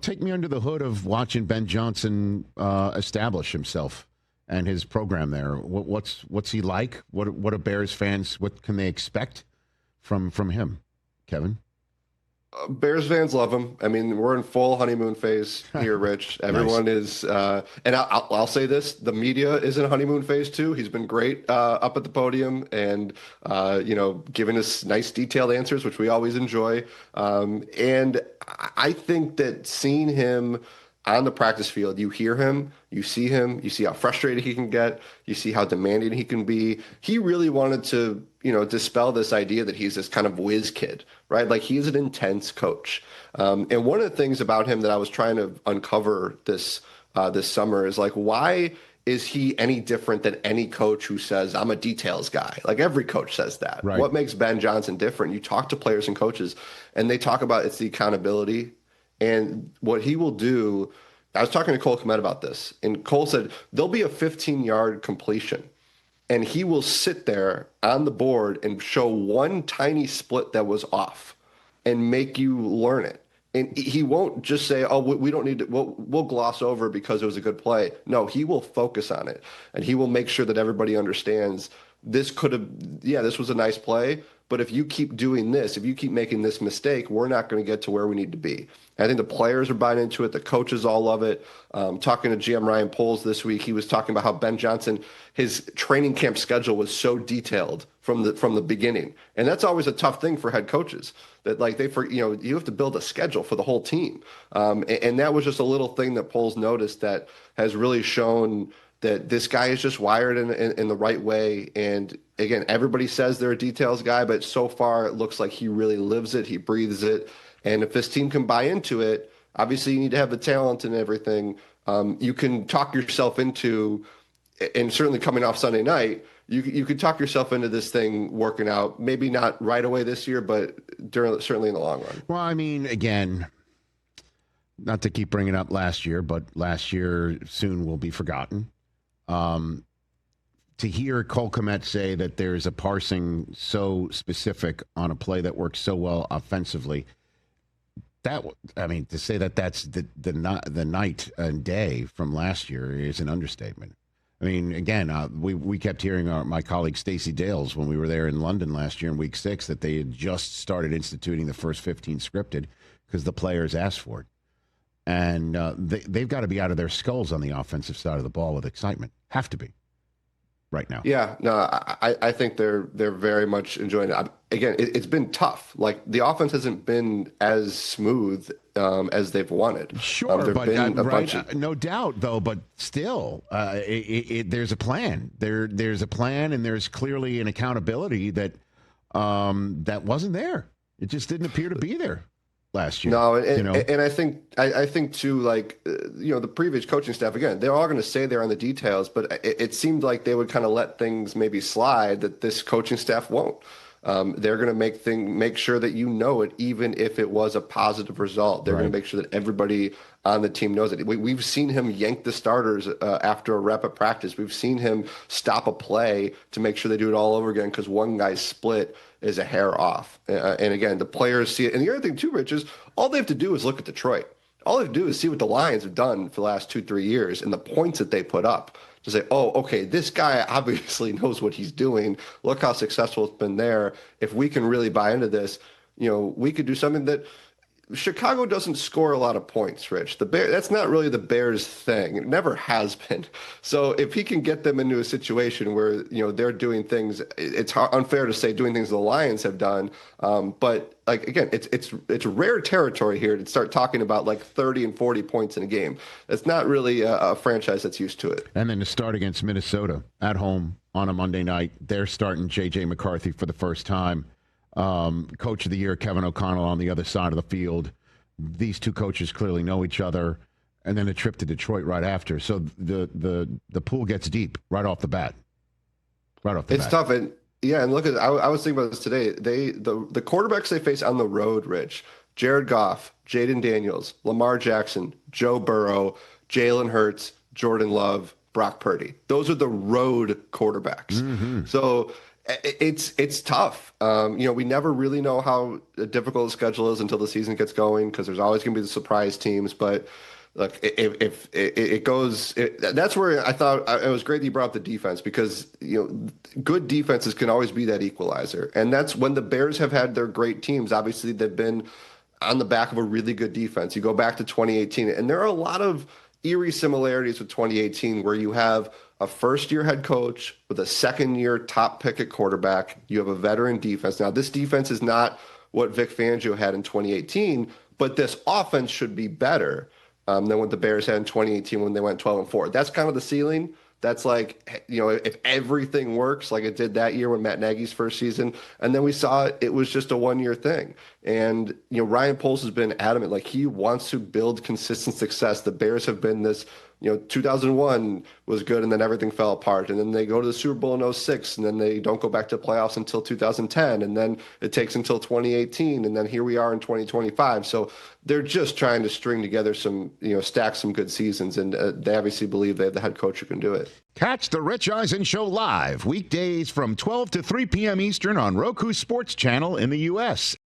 take me under the hood of watching Ben Johnson establish himself and his program there. What's he like? What are Bears fans? What can they expect from him, Kevin? Bears fans love him. I mean, we're in full honeymoon phase here, Rich. Everyone is, and I'll say this: the media is in honeymoon phase too. He's been great up at the podium, and giving us nice, detailed answers, which we always enjoy. And I think that seeing him on the practice field, you hear him, you see how frustrated he can get, you see how demanding he can be. He really wanted to, dispel this idea that he's this kind of whiz kid, right? Like, he's an intense coach. And one of the things about him that I was trying to uncover this summer is, like, why is he any different than any coach who says, I'm a details guy? Like, every coach says that. Right. What makes Ben Johnson different? You talk to players and coaches, and they talk about it's the accountability. And what he will do, I was talking to Cole Kmet about this, and Cole said there'll be a 15-yard completion, and he will sit there on the board and show one tiny split that was off and make you learn it. And he won't just say, oh, we don't need to, we'll gloss over because it was a good play. No, he will focus on it, and he will make sure that everybody understands this was a nice play, but if you keep doing this, if you keep making this mistake, we're not going to get to where we need to be. I think the players are buying into it. The coaches all love it. Talking to GM Ryan Poles this week, he was talking about how Ben Johnson, his training camp schedule was so detailed from the beginning, and that's always a tough thing for head coaches. That, like, you have to build a schedule for the whole team, and that was just a little thing that Poles noticed that has really shown that this guy is just wired in the right way. And again, everybody says they're a details guy, but so far it looks like he really lives it. He breathes it. And if this team can buy into it, obviously you need to have the talent and everything. You can talk yourself into, and certainly coming off Sunday night, you could talk yourself into this thing working out, maybe not right away this year, but certainly in the long run. Well, I mean, again, not to keep bringing up last year, but last year soon will be forgotten. To hear Cole Kmet say that there's a parsing so specific on a play that works so well offensively, to say that that's the night and day from last year is an understatement. I mean, again, we kept hearing my colleague Stacey Dales when we were there in London last year in Week 6 that they had just started instituting the first 15 scripted because the players asked for it. And they've got to be out of their skulls on the offensive side of the ball with excitement. Have to be right now. Yeah, no, I think they're very much enjoying it. Again, it's been tough. Like, the offense hasn't been as smooth as they've wanted. Sure, but no doubt, though. But still, there's a plan. There's a plan, and there's clearly an accountability that wasn't there. It just didn't appear to be there last year. No, and I think too, like, the previous coaching staff, again, they're all going to say they're on the details, but it seemed like they would kind of let things maybe slide that this coaching staff won't. They're going to make sure that it, even if it was a positive result. They're going to make sure that everybody on the team knows it. We've seen him yank the starters after a rep at practice. We've seen him stop a play to make sure they do it all over again because one guy's split is a hair off. And again, the players see it. And the other thing too, Rich, is all they have to do is look at Detroit. All they have to do is see what the Lions have done for the last 2-3 years and the points that they put up to say, oh, okay, this guy obviously knows what he's doing. Look how successful it's been there. If we can really buy into this, we could do something that Chicago doesn't score a lot of points, Rich. That's not really the Bears' thing. It never has been. So if he can get them into a situation where, they're doing things, it's unfair to say doing things the Lions have done. But like, again, it's rare territory here to start talking about like 30 and 40 points in a game. It's not really a franchise that's used to it. And then to start against Minnesota at home on a Monday night, they're starting J.J. McCarthy for the first time. Coach of the year, Kevin O'Connell, on the other side of the field. These two coaches clearly know each other, and then a trip to Detroit right after. So the pool gets deep right off the bat. It's tough, and look at. I was thinking about this today. The quarterbacks they face on the road, Rich, Jared Goff, Jaden Daniels, Lamar Jackson, Joe Burrow, Jalen Hurts, Jordan Love, Brock Purdy. Those are the road quarterbacks. Mm-hmm. So It's tough. We never really know how difficult the schedule is until the season gets going because there's always going to be the surprise teams. But look, if it goes, that's where I thought it was great that you brought up the defense because good defenses can always be that equalizer, and that's when the Bears have had their great teams. Obviously, they've been on the back of a really good defense. You go back to 2018, and there are a lot of eerie similarities with 2018 where you have a first-year head coach with a second-year top pick at quarterback. You have a veteran defense. Now, this defense is not what Vic Fangio had in 2018, but this offense should be better than what the Bears had in 2018 when they went 12-4. That's kind of the ceiling. That's like, if everything works like it did that year when Matt Nagy's first season, and then we saw it was just a one-year thing. And, Ryan Poles has been adamant, like he wants to build consistent success. The Bears have been this, 2001 was good and then everything fell apart. And then they go to the Super Bowl in 06 and then they don't go back to playoffs until 2010. And then it takes until 2018. And then here we are in 2025. So they're just trying to string together some, stack some good seasons. And they obviously believe they have the head coach who can do it. Catch the Rich Eisen Show live weekdays from 12 to 3 p.m. Eastern on Roku Sports Channel in the U.S.